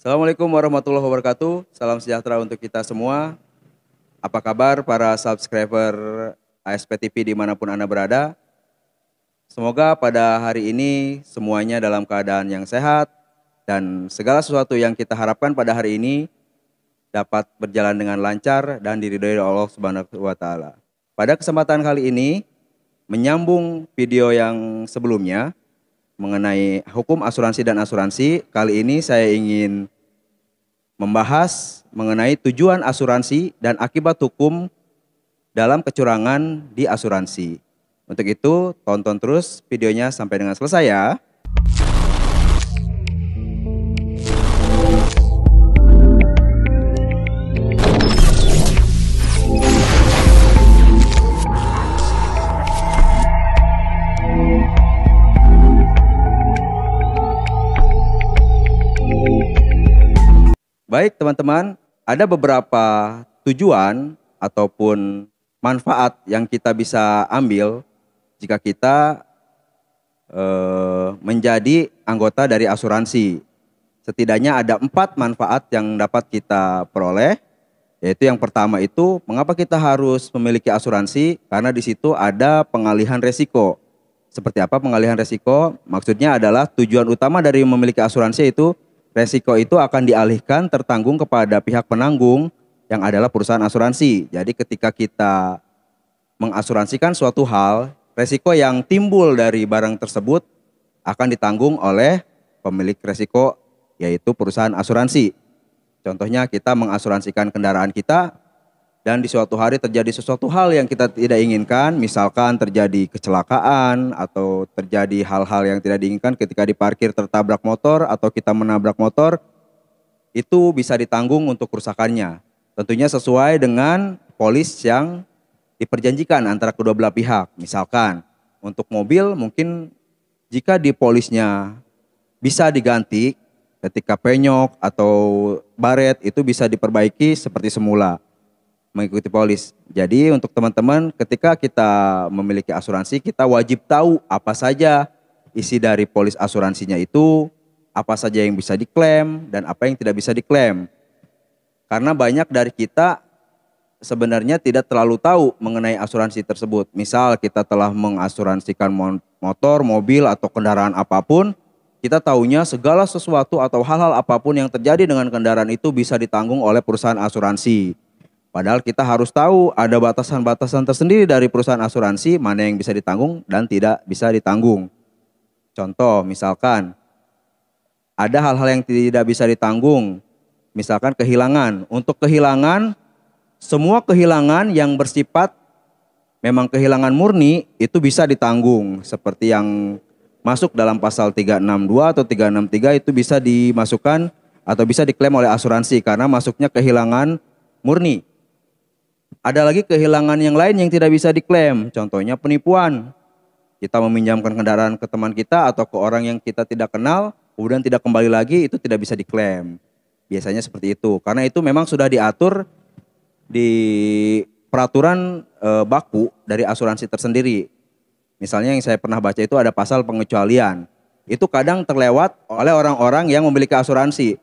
Assalamualaikum warahmatullahi wabarakatuh. Salam sejahtera untuk kita semua. Apa kabar para subscriber ASP TV dimanapun Anda berada? Semoga pada hari ini semuanya dalam keadaan yang sehat dan segala sesuatu yang kita harapkan pada hari ini dapat berjalan dengan lancar dan diridhoi oleh Allah Subhanahu wa taala. Pada kesempatan kali ini menyambung video yang sebelumnya mengenai hukum asuransi dan asuransi, kali ini saya ingin membahas mengenai tujuan asuransi dan akibat hukum dalam kecurangan di asuransi. Untuk itu, tonton terus videonya sampai dengan selesai ya. Baik teman-teman, ada beberapa tujuan ataupun manfaat yang kita bisa ambil jika kita menjadi anggota dari asuransi. Setidaknya ada 4 manfaat yang dapat kita peroleh, yaitu yang pertama itu mengapa kita harus memiliki asuransi, karena di situ ada pengalihan resiko. Seperti apa pengalihan resiko? Maksudnya adalah tujuan utama dari memiliki asuransi itu resiko itu akan dialihkan tertanggung kepada pihak penanggung yang adalah perusahaan asuransi. Jadi ketika kita mengasuransikan suatu hal, resiko yang timbul dari barang tersebut akan ditanggung oleh pemilik resiko, yaitu perusahaan asuransi. Contohnya kita mengasuransikan kendaraan kita dan di suatu hari terjadi sesuatu hal yang kita tidak inginkan, misalkan terjadi kecelakaan atau terjadi hal-hal yang tidak diinginkan ketika diparkir tertabrak motor atau kita menabrak motor, itu bisa ditanggung untuk kerusakannya. Tentunya sesuai dengan polis yang diperjanjikan antara kedua belah pihak. Misalkan untuk mobil mungkin jika di polisnya bisa diganti ketika penyok atau baret itu bisa diperbaiki seperti semula, mengikuti polis. Jadi untuk teman-teman ketika kita memiliki asuransi, kita wajib tahu apa saja isi dari polis asuransinya itu, apa saja yang bisa diklaim dan apa yang tidak bisa diklaim. Karena banyak dari kita sebenarnya tidak terlalu tahu mengenai asuransi tersebut. Misal kita telah mengasuransikan motor, mobil atau kendaraan apapun, kita tahunya segala sesuatu atau hal-hal apapun yang terjadi dengan kendaraan itu bisa ditanggung oleh perusahaan asuransi. Padahal kita harus tahu ada batasan-batasan tersendiri dari perusahaan asuransi mana yang bisa ditanggung dan tidak bisa ditanggung. Contoh misalkan ada hal-hal yang tidak bisa ditanggung, misalkan kehilangan. Untuk kehilangan, semua kehilangan yang bersifat memang kehilangan murni itu bisa ditanggung. Seperti yang masuk dalam pasal 362 atau 363 itu bisa dimasukkan atau bisa diklaim oleh asuransi karena masuknya kehilangan murni. Ada lagi kehilangan yang lain yang tidak bisa diklaim, contohnya penipuan. Kita meminjamkan kendaraan ke teman kita atau ke orang yang kita tidak kenal, kemudian tidak kembali lagi, itu tidak bisa diklaim. Biasanya seperti itu, karena itu memang sudah diatur di peraturan baku dari asuransi tersendiri. Misalnya yang saya pernah baca itu ada pasal pengecualian. Itu kadang terlewat oleh orang-orang yang memiliki asuransi.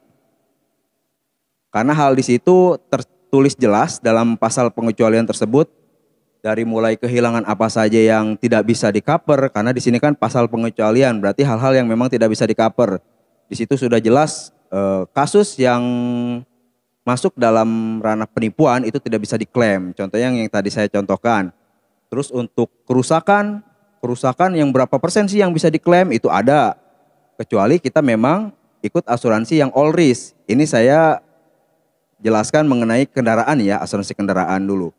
Karena hal di situ tertulis jelas dalam pasal pengecualian tersebut dari mulai kehilangan apa saja yang tidak bisa di-cover, karena di sini kan pasal pengecualian berarti hal-hal yang memang tidak bisa di-cover. Di situ sudah jelas kasus yang masuk dalam ranah penipuan itu tidak bisa diklaim. Contohnya yang tadi saya contohkan. Terus untuk kerusakan yang berapa persen sih yang bisa diklaim itu ada. Kecuali kita memang ikut asuransi yang all risk. Ini saya jelaskan mengenai kendaraan ya, asuransi kendaraan dulu.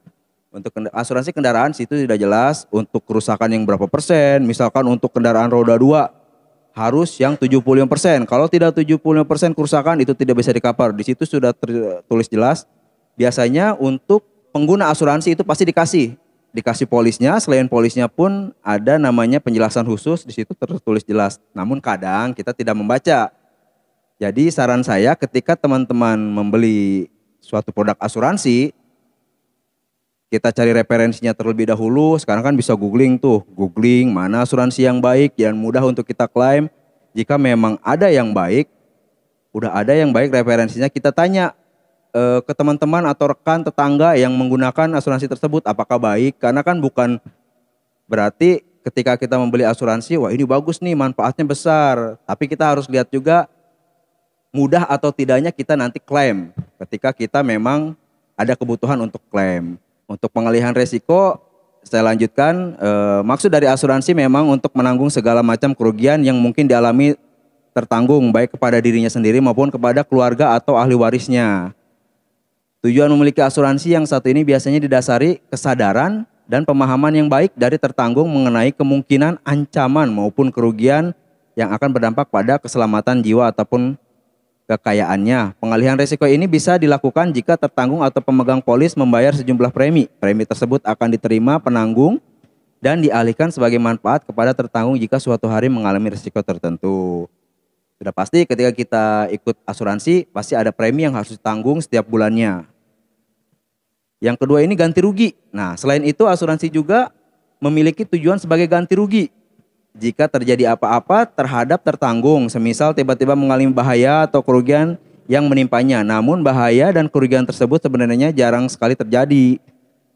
Untuk asuransi kendaraan situ tidak jelas untuk kerusakan yang berapa persen. Misalkan untuk kendaraan roda 2 harus yang 75%. Kalau tidak 75% kerusakan itu tidak bisa di-cover. Di situ sudah tertulis jelas. Biasanya untuk pengguna asuransi itu pasti dikasih polisnya. Selain polisnya pun ada namanya penjelasan khusus, di situ tertulis jelas. Namun kadang kita tidak membaca. Jadi saran saya ketika teman-teman membeli suatu produk asuransi, kita cari referensinya terlebih dahulu. Sekarang kan bisa googling mana asuransi yang baik dan mudah untuk kita klaim. Jika memang ada yang baik, Udah ada yang baik referensinya, kita tanya ke teman-teman atau rekan tetangga yang menggunakan asuransi tersebut apakah baik, karena kan bukan berarti ketika kita membeli asuransi, wah ini bagus nih manfaatnya besar, tapi kita harus lihat juga mudah atau tidaknya kita nanti klaim ketika kita memang ada kebutuhan untuk klaim. Untuk pengalihan resiko, saya lanjutkan, maksud dari asuransi memang untuk menanggung segala macam kerugian yang mungkin dialami tertanggung baik kepada dirinya sendiri maupun kepada keluarga atau ahli warisnya. Tujuan memiliki asuransi yang satu ini biasanya didasari kesadaran dan pemahaman yang baik dari tertanggung mengenai kemungkinan ancaman maupun kerugian yang akan berdampak pada keselamatan jiwa ataupun kekayaannya. Pengalihan risiko ini bisa dilakukan jika tertanggung atau pemegang polis membayar sejumlah premi. Premi tersebut akan diterima penanggung dan dialihkan sebagai manfaat kepada tertanggung jika suatu hari mengalami risiko tertentu. Sudah pasti ketika kita ikut asuransi, pasti ada premi yang harus ditanggung setiap bulannya. Yang kedua ini ganti rugi. Nah, selain itu asuransi juga memiliki tujuan sebagai ganti rugi. Jika terjadi apa-apa terhadap tertanggung, semisal tiba-tiba mengalami bahaya atau kerugian yang menimpanya. Namun bahaya dan kerugian tersebut sebenarnya jarang sekali terjadi.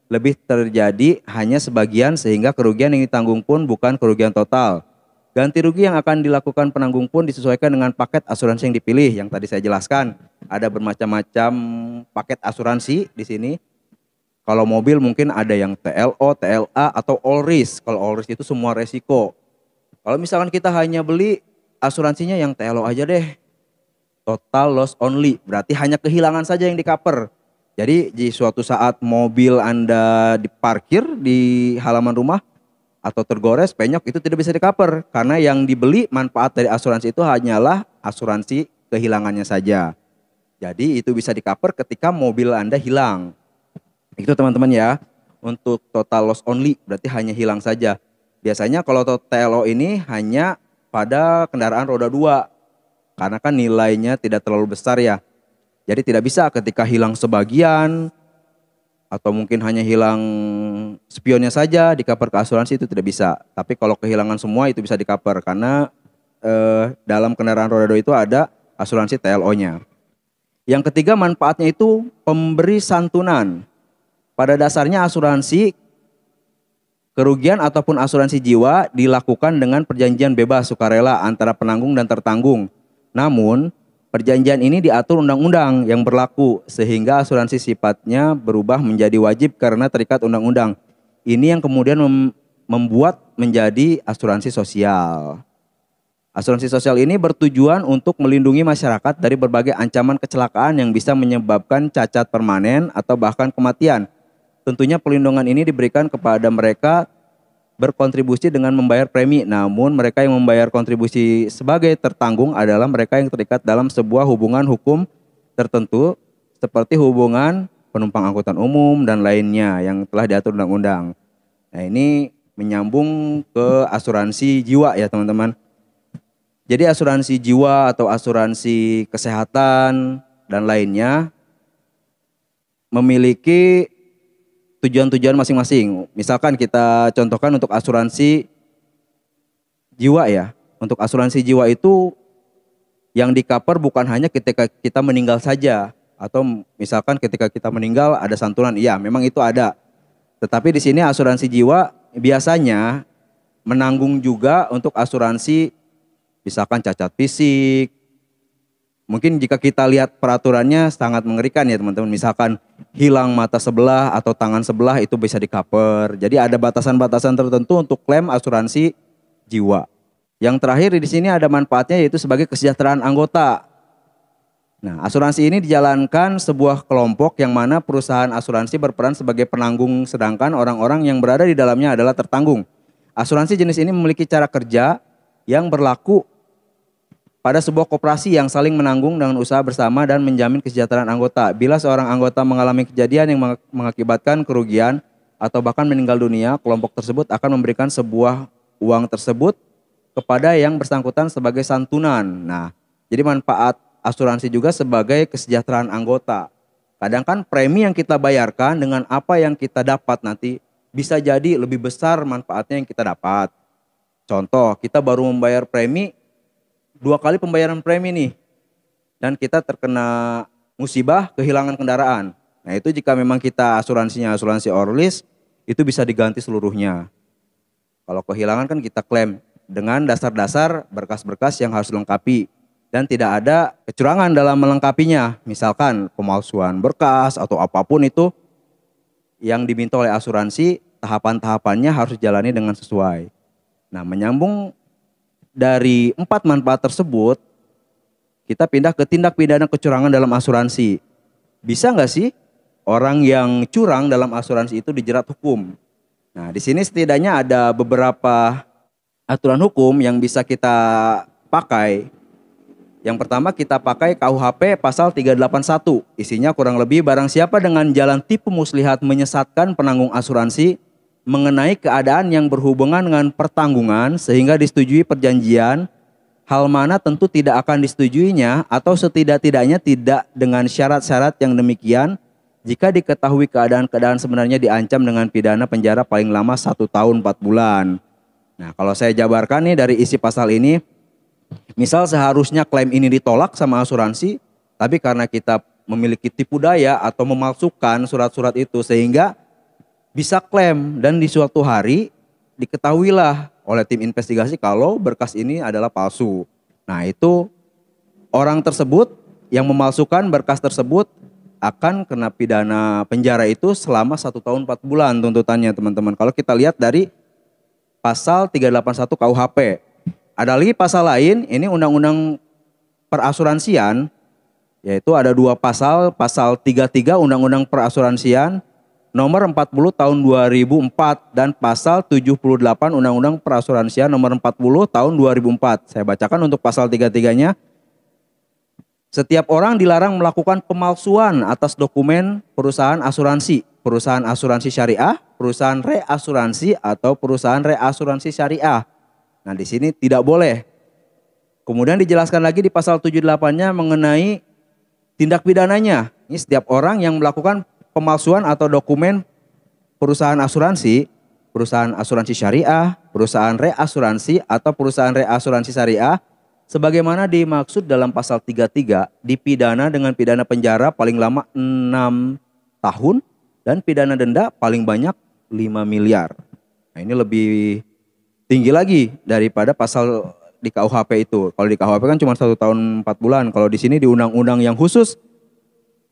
Lebih terjadi hanya sebagian sehingga kerugian yang ditanggung pun bukan kerugian total. Ganti rugi yang akan dilakukan penanggung pun disesuaikan dengan paket asuransi yang dipilih. Yang tadi saya jelaskan, ada bermacam-macam paket asuransi di sini. Kalau mobil mungkin ada yang TLO, TLA atau all risk. Kalau all risk itu semua resiko. Kalau misalkan kita hanya beli asuransinya yang TLO aja deh, total loss only, berarti hanya kehilangan saja yang di-cover. Jadi di suatu saat mobil Anda diparkir di halaman rumah atau tergores, penyok, itu tidak bisa di-cover. Karena yang dibeli manfaat dari asuransi itu hanyalah asuransi kehilangannya saja. Jadi itu bisa di-cover ketika mobil Anda hilang. Itu teman-teman ya, untuk total loss only, berarti hanya hilang saja. Biasanya kalau TLO ini hanya pada kendaraan roda 2. Karena kan nilainya tidak terlalu besar ya. Jadi tidak bisa ketika hilang sebagian atau mungkin hanya hilang spionnya saja di-cover ke asuransi, itu tidak bisa. Tapi kalau kehilangan semua itu bisa di-cover karena dalam kendaraan roda 2 itu ada asuransi TLO-nya. Yang ketiga manfaatnya itu pemberi santunan. Pada dasarnya asuransi kerugian ataupun asuransi jiwa dilakukan dengan perjanjian bebas sukarela antara penanggung dan tertanggung. Namun, perjanjian ini diatur undang-undang yang berlaku sehingga asuransi sifatnya berubah menjadi wajib karena terikat undang-undang. Ini yang kemudian membuat menjadi asuransi sosial. Asuransi sosial ini bertujuan untuk melindungi masyarakat dari berbagai ancaman kecelakaan yang bisa menyebabkan cacat permanen atau bahkan kematian. Tentunya perlindungan ini diberikan kepada mereka berkontribusi dengan membayar premi. Namun mereka yang membayar kontribusi sebagai tertanggung adalah mereka yang terikat dalam sebuah hubungan hukum tertentu seperti hubungan penumpang angkutan umum dan lainnya yang telah diatur undang-undang. Nah, ini menyambung ke asuransi jiwa ya teman-teman. Jadi asuransi jiwa atau asuransi kesehatan dan lainnya memiliki tujuan-tujuan masing-masing. Misalkan kita contohkan untuk asuransi jiwa ya. Untuk asuransi jiwa itu yang di-cover bukan hanya ketika kita meninggal saja. Atau misalkan ketika kita meninggal ada santunan. Iya, memang itu ada. Tetapi di sini asuransi jiwa biasanya menanggung juga untuk asuransi misalkan cacat fisik. Mungkin jika kita lihat peraturannya sangat mengerikan ya teman-teman. Misalkan hilang mata sebelah atau tangan sebelah itu bisa di-cover. Jadi ada batasan-batasan tertentu untuk klaim asuransi jiwa. Yang terakhir di sini ada manfaatnya yaitu sebagai kesejahteraan anggota. Nah, asuransi ini dijalankan sebuah kelompok yang mana perusahaan asuransi berperan sebagai penanggung sedangkan orang-orang yang berada di dalamnya adalah tertanggung. Asuransi jenis ini memiliki cara kerja yang berlaku pada sebuah koperasi yang saling menanggung dengan usaha bersama dan menjamin kesejahteraan anggota. Bila seorang anggota mengalami kejadian yang mengakibatkan kerugian atau bahkan meninggal dunia, kelompok tersebut akan memberikan sebuah uang tersebut kepada yang bersangkutan sebagai santunan. Nah, jadi manfaat asuransi juga sebagai kesejahteraan anggota. Kadang kan premi yang kita bayarkan dengan apa yang kita dapat nanti bisa jadi lebih besar manfaatnya yang kita dapat. Contoh, kita baru membayar premi 2 kali pembayaran premi nih. dan kita terkena musibah kehilangan kendaraan. Nah itu jika memang kita asuransinya asuransi Orlis, itu bisa diganti seluruhnya. Kalau kehilangan kan kita klaim dengan dasar-dasar berkas-berkas yang harus dilengkapi. Dan tidak ada kecurangan dalam melengkapinya. Misalkan pemalsuan berkas atau apapun itu yang diminta oleh asuransi, tahapan-tahapannya harus dijalani dengan sesuai. Nah menyambung dari 4 manfaat tersebut, kita pindah ke tindak pidana kecurangan dalam asuransi. Bisa nggak sih orang yang curang dalam asuransi itu dijerat hukum? Nah, di sini setidaknya ada beberapa aturan hukum yang bisa kita pakai. Yang pertama kita pakai KUHP pasal 381. Isinya kurang lebih barang siapa dengan jalan tipu muslihat menyesatkan penanggung asuransi mengenai keadaan yang berhubungan dengan pertanggungan sehingga disetujui perjanjian, hal mana tentu tidak akan disetujuinya atau setidak-tidaknya tidak dengan syarat-syarat yang demikian jika diketahui keadaan-keadaan sebenarnya diancam dengan pidana penjara paling lama 1 tahun 4 bulan. Nah kalau saya jabarkan nih dari isi pasal ini, misal seharusnya klaim ini ditolak sama asuransi, tapi karena kita memiliki tipu daya atau memalsukan surat-surat itu sehingga bisa klaim dan di suatu hari diketahuilah oleh tim investigasi kalau berkas ini adalah palsu. Nah itu orang tersebut yang memalsukan berkas tersebut akan kena pidana penjara itu selama 1 tahun 4 bulan tuntutannya teman-teman. Kalau kita lihat dari pasal 381 KUHP. Ada lagi pasal lain, ini undang-undang perasuransian, yaitu ada 2 pasal, pasal 33 undang-undang perasuransian, nomor 40 tahun 2004 dan pasal 78 Undang-Undang Perasuransian nomor 40 tahun 2004. Saya bacakan untuk pasal 33-nya. Setiap orang dilarang melakukan pemalsuan atas dokumen perusahaan asuransi syariah, perusahaan reasuransi atau perusahaan reasuransi syariah. Nah, di sini tidak boleh. Kemudian dijelaskan lagi di pasal 78-nya mengenai tindak pidananya. Ini setiap orang yang melakukan pemalsuan atau dokumen perusahaan asuransi syariah, perusahaan reasuransi atau perusahaan reasuransi syariah sebagaimana dimaksud dalam pasal 33 dipidana dengan pidana penjara paling lama 6 tahun dan pidana denda paling banyak 5 miliar. Nah, ini lebih tinggi lagi daripada pasal di KUHP itu. Kalau di KUHP kan cuma 1 tahun 4 bulan. Kalau di sini di undang-undang yang khusus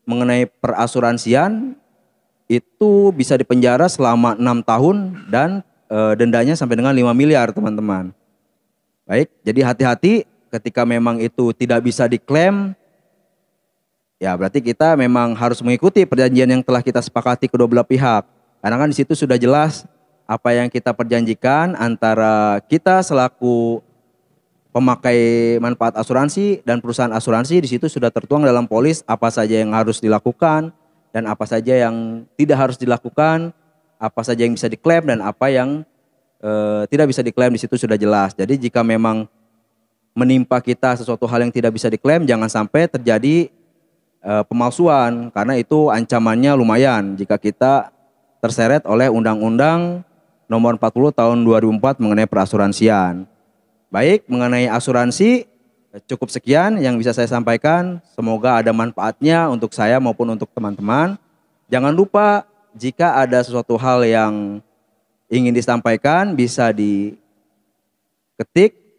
mengenai perasuransian itu bisa dipenjara selama 6 tahun dan dendanya sampai dengan 5 miliar teman-teman. Baik, jadi hati-hati ketika memang itu tidak bisa diklaim, ya berarti kita memang harus mengikuti perjanjian yang telah kita sepakati kedua belah pihak. Karena kan di situ sudah jelas apa yang kita perjanjikan antara kita selaku pemakai manfaat asuransi dan perusahaan asuransi. Di situ sudah tertuang dalam polis apa saja yang harus dilakukan dan apa saja yang tidak harus dilakukan, apa saja yang bisa diklaim dan apa yang tidak bisa diklaim. Di situ sudah jelas. Jadi jika memang menimpa kita sesuatu hal yang tidak bisa diklaim, jangan sampai terjadi pemalsuan karena itu ancamannya lumayan jika kita terseret oleh Undang-Undang Nomor 40 Tahun 2004 mengenai perasuransian. Baik, mengenai asuransi cukup sekian yang bisa saya sampaikan. Semoga ada manfaatnya untuk saya maupun untuk teman-teman. Jangan lupa jika ada sesuatu hal yang ingin disampaikan bisa diketik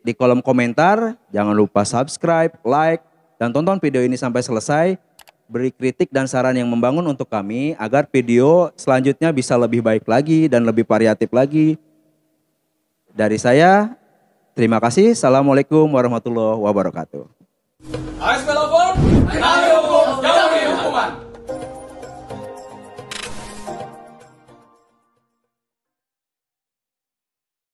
di kolom komentar. Jangan lupa subscribe, like, dan tonton video ini sampai selesai. Beri kritik dan saran yang membangun untuk kami agar video selanjutnya bisa lebih baik lagi dan lebih variatif lagi. Dari saya, terima kasih. Assalamualaikum warahmatullahi wabarakatuh.